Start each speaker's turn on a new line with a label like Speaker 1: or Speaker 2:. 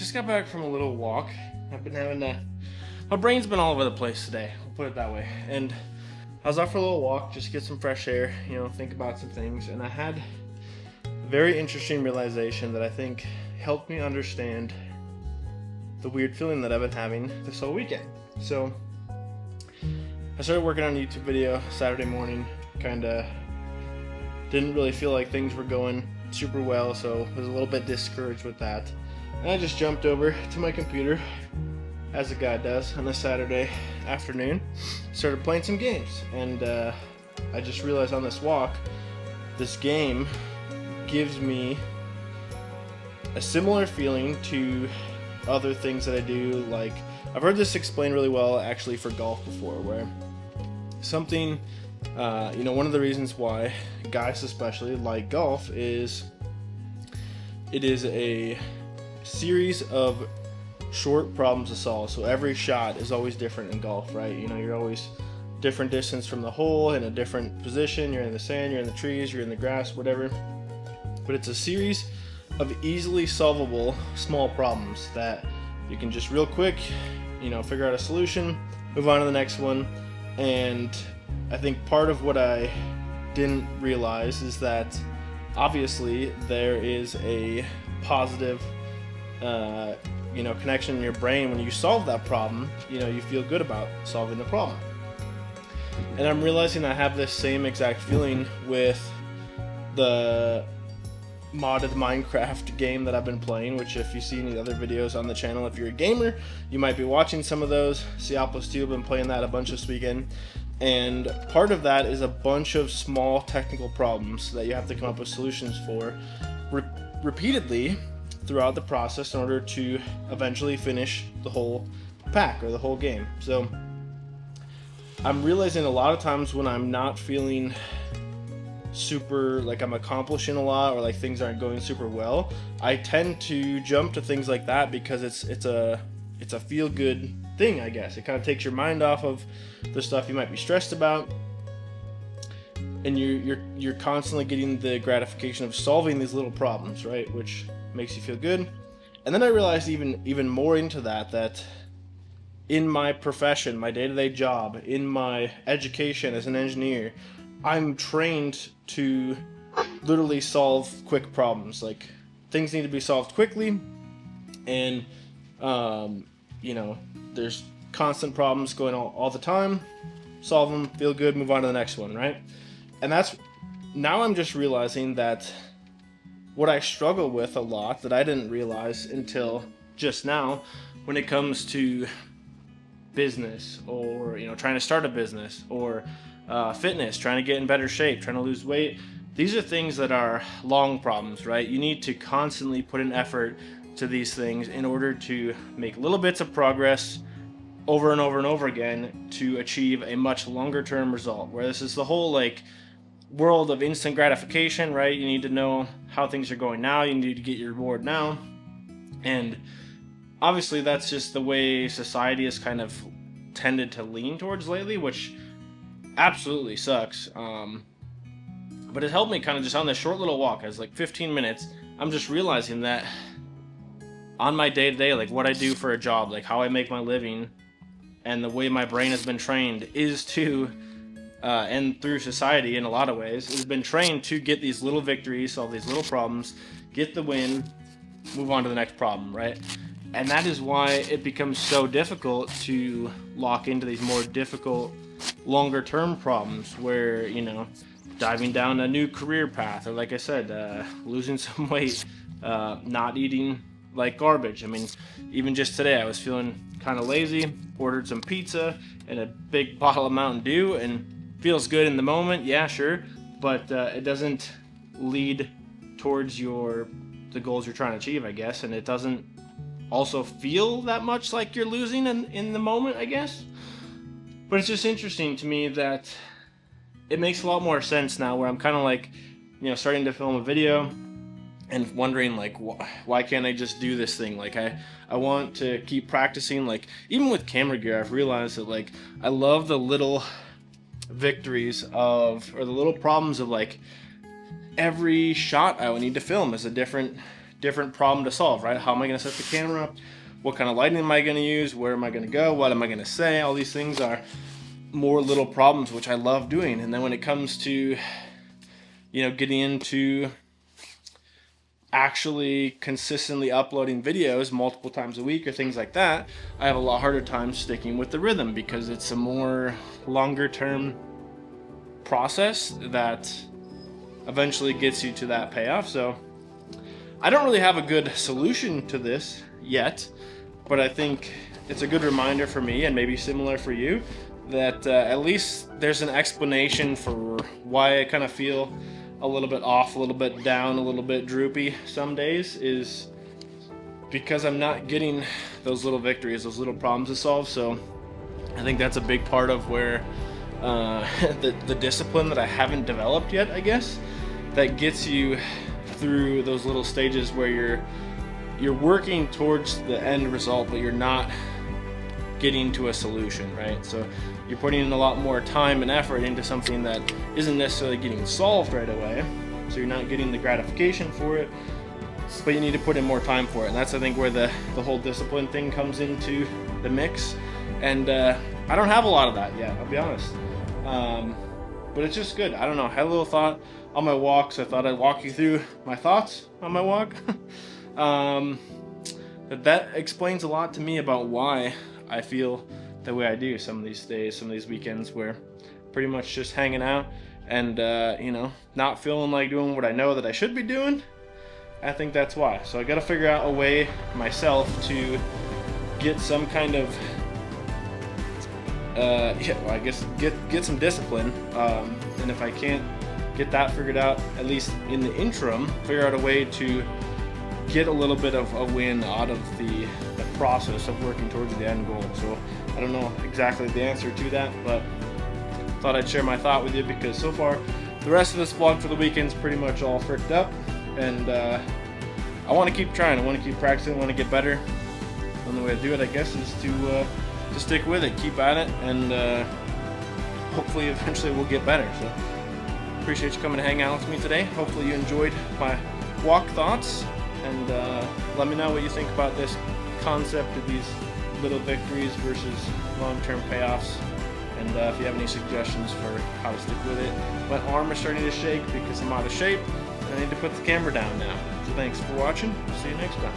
Speaker 1: just got back from a little walk. I've been having my brain's been all over the place today. I'll put it that way. And I was out for a little walk, just to get some fresh air, think about some things. And I had a very interesting realization that I think helped me understand the weird feeling that I've been having this whole weekend. So I started working on a YouTube video Saturday morning. Kinda didn't really feel like things were going super well, so I was a little bit discouraged with that. And I just jumped over to my computer, as a guy does on a Saturday afternoon, started playing some games. And I just realized on this walk, this game gives me a similar feeling to other things that I do. Like, I've heard this explained really well actually for golf before, where something, one of the reasons why guys especially like golf is it is a series of short problems to solve. So every shot is always different in golf, right? You're always different distance from the hole, in a different position. You're in the sand, you're in the trees, you're in the grass, whatever. But it's a series of easily solvable small problems that you can just real quick, figure out a solution, move on to the next one. And I think part of what I didn't realize is that obviously there is a positive connection in your brain when you solve that problem. You feel good about solving the problem. And I'm realizing I have this same exact feeling with the modded Minecraft game that I've been playing, which if you see any other videos on the channel, if you're a gamer, you might be watching some of those. Ciaplus2, I've been playing that a bunch this weekend. And part of that is a bunch of small technical problems that you have to come up with solutions for repeatedly throughout the process in order to eventually finish the whole pack or the whole game. So I'm realizing a lot of times when I'm not feeling super like I'm accomplishing a lot, or like things aren't going super well, I tend to jump to things like that because it's a feel good thing, I guess. It kind of takes your mind off of the stuff you might be stressed about, and you're constantly getting the gratification of solving these little problems, right? Which makes you feel good. And then I realized even more into that in my profession, my day-to-day job, in my education as an engineer, I'm trained to literally solve quick problems. Like, things need to be solved quickly, and there's constant problems going on all the time. Solve them, feel good, move on to the next one, right? And now I'm just realizing that what I struggle with a lot that I didn't realize until just now, when it comes to business, or trying to start a business, or fitness, trying to get in better shape, trying to lose weight. These are things that are long problems, right? You need to constantly put an effort to these things in order to make little bits of progress over and over and over again to achieve a much longer term result. Where this is the whole world of instant gratification, right? You need to know how things are going now. You need to get your reward now. And obviously that's just the way society has kind of tended to lean towards lately, which absolutely sucks. But it helped me kind of just on this short little walk. It's like 15 minutes. I'm just realizing that on my day-to-day, like what I do for a job, like how I make my living, and the way my brain has been trained is to and through society in a lot of ways, has been trained to get these little victories, solve these little problems, get the win, move on to the next problem, right? And that is why it becomes so difficult to lock into these more difficult, longer term problems where, diving down a new career path, or like I said, losing some weight, not eating like garbage. I mean, even just today I was feeling kind of lazy, ordered some pizza and a big bottle of Mountain Dew, and feels good in the moment, yeah, sure, but it doesn't lead towards the goals you're trying to achieve, I guess, and it doesn't also feel that much like you're losing in the moment, I guess. But it's just interesting to me that it makes a lot more sense now, where I'm kind of starting to film a video and wondering why can't I just do this thing? I want to keep practicing. Even with camera gear, I've realized that I love the little victories or the little problems of every shot I would need to film is a different different problem to solve, right? How am I going to set the camera up? What kind of lighting am I going to use? Where am I going to go? What am I going to say? All these things are more little problems, which I love doing. And then when it comes to, getting into actually consistently uploading videos multiple times a week or things like that, I have a lot harder time sticking with the rhythm, because it's a more longer term process that eventually gets you to that payoff. So I don't really have a good solution to this yet, but I think it's a good reminder for me, and maybe similar for you, that at least there's an explanation for why I kind of feel a little bit off, a little bit down, a little bit droopy some days, is because I'm not getting those little victories, those little problems to solve. So I think that's a big part of where the discipline that I haven't developed yet, I guess, that gets you through those little stages where you're working towards the end result, but you're not getting to a solution, right? So you're putting in a lot more time and effort into something that isn't necessarily getting solved right away, so you're not getting the gratification for it, but you need to put in more time for it. And that's, I think, where the whole discipline thing comes into the mix. And I don't have a lot of that yet, I'll be honest, but it's just good. I don't know, I had a little thought on my walk, so I thought I'd walk you through my thoughts on my walk. That explains a lot to me about why I feel the way I do some of these days, some of these weekends, where pretty much just hanging out and not feeling like doing what I know that I should be doing. I think that's why. So I got to figure out a way myself to get some kind of I guess get some discipline, and if I can't get that figured out, at least in the interim, figure out a way to get a little bit of a win out of the process of working towards the end goal. So I don't know exactly the answer to that, but thought I'd share my thought with you, because so far the rest of this vlog for the weekend's pretty much all fricked up, and I want to keep trying, I want to keep practicing, I want to get better. And the way to do it, I guess, is to stick with it, keep at it, and hopefully eventually we'll get better. So appreciate you coming to hang out with me today. Hopefully you enjoyed my walk thoughts, and let me know what you think about this concept of these little victories versus long-term payoffs, and if you have any suggestions for how to stick with it. My arm is starting to shake because I'm out of shape, and I need to put the camera down now. So thanks for watching. See you next time.